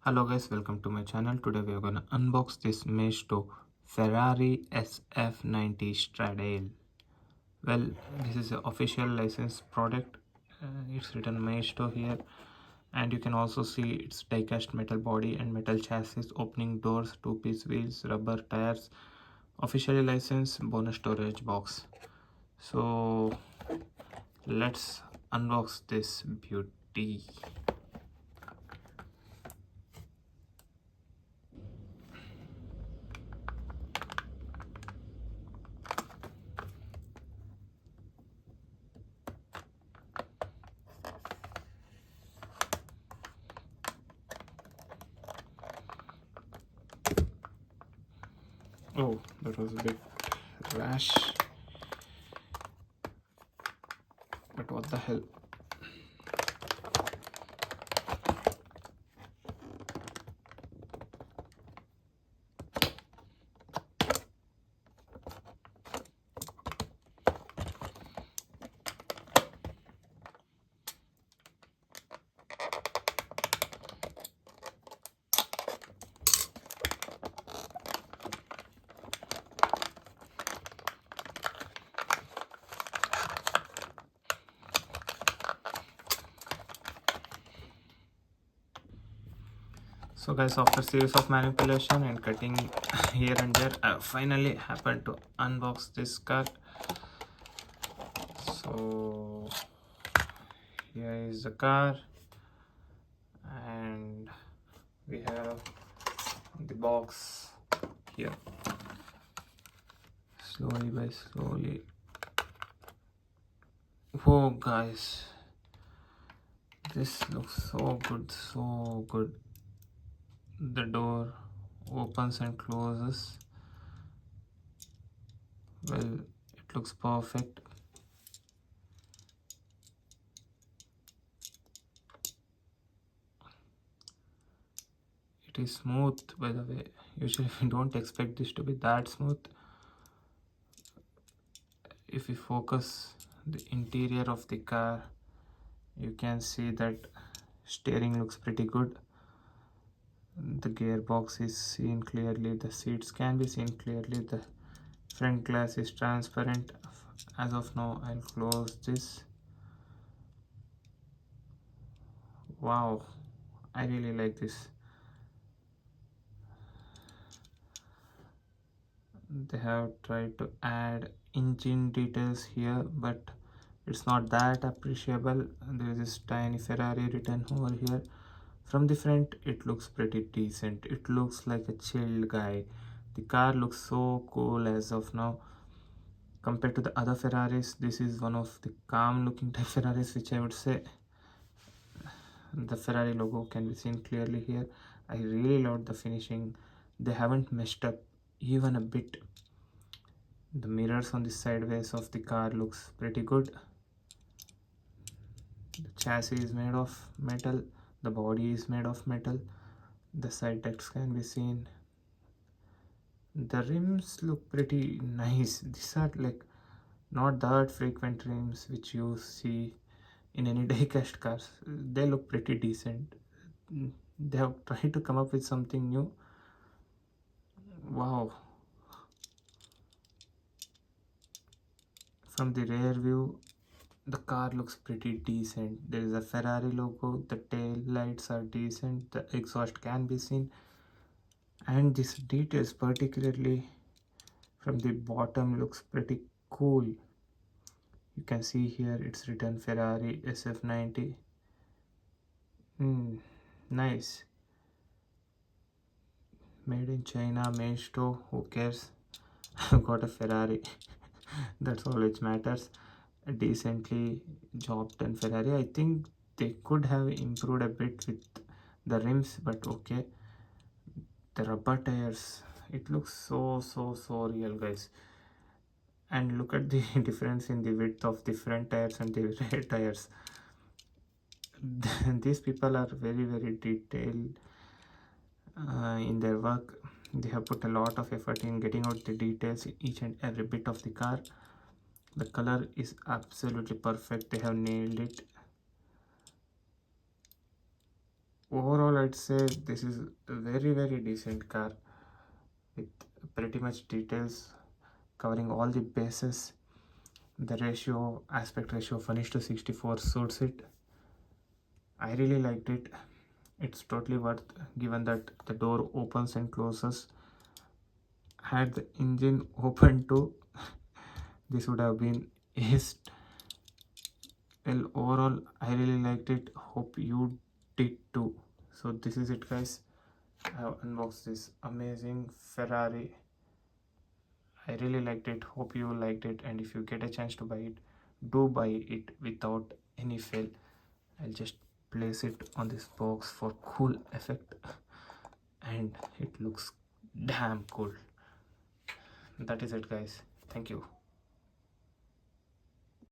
Hello guys, welcome to my channel. Today we are gonna unbox this Maisto Ferrari SF90 Stradale. Well, this is an official licensed product. It's written Maisto here, and you can also see its die-cast metal body and metal chassis, opening doors, two-piece wheels, rubber tires, officially licensed, bonus storage box. So let's unbox this beauty. Oh, that was a bit rash. But what the hell? So guys, after series of manipulation and cutting here and there, I finally happened to unbox this car. So here is the car, and we have the box here. Slowly by slowly. Whoa guys, this looks so good, so good. The door opens and closes. Well, it looks perfect. It is smooth, by the way. Usually we don't expect this to be that smooth. If we focus the interior of the car, you can see that steering looks pretty good. The gearbox is seen clearly, the seats can be seen clearly, the front glass is transparent. As of now, I'll close this. Wow, I really like this. They have tried to add engine details here, but it's not that appreciable. There is this tiny Ferrari written over here. From the front, it looks pretty decent. It looks like a chilled guy. The car looks so cool as of now. Compared to the other Ferraris, this is one of the calm looking type Ferraris, which I would say. The Ferrari logo can be seen clearly here. I really love the finishing. They haven't messed up even a bit. The mirrors on the sideways of the car looks pretty good. The chassis is made of metal. The body is made of metal. The side text can be seen. The rims look pretty nice. These are like not that frequent rims which you see in any diecast cars. They look pretty decent. They have tried to come up with something new. Wow. From the rear view, the car looks pretty decent. There is a Ferrari logo. The tail lights are decent. The exhaust can be seen. And this details, particularly from the bottom, looks pretty cool. You can see here it's written Ferrari SF90. Nice. Made in China, Maisto, who cares? I've got a Ferrari. That's all which matters. A decently job done Ferrari. I think they could have improved a bit with the rims, but okay. The rubber tires, it looks so real, guys. And look at the difference in the width of the front tires and the rear tires. These people are very detailed in their work. They have put a lot of effort in getting out the details in each and every bit of the car. The color is absolutely perfect. They have nailed it. overall I'd say this is a very decent car with pretty much details covering all the bases. The ratio, aspect ratio of 1:64 suits it. I really liked it. It's totally worth, given that the door opens and closes. Had the engine open too, this would have been aced. Well, overall I really liked it. Hope you did too. So this is it, guys. I have unboxed this amazing Ferrari. I really liked it. Hope you liked it, and if you get a chance to buy it, do buy it without any fail. I'll just place it on this box for cool effect, and it looks damn cool. That is it, guys. Thank you.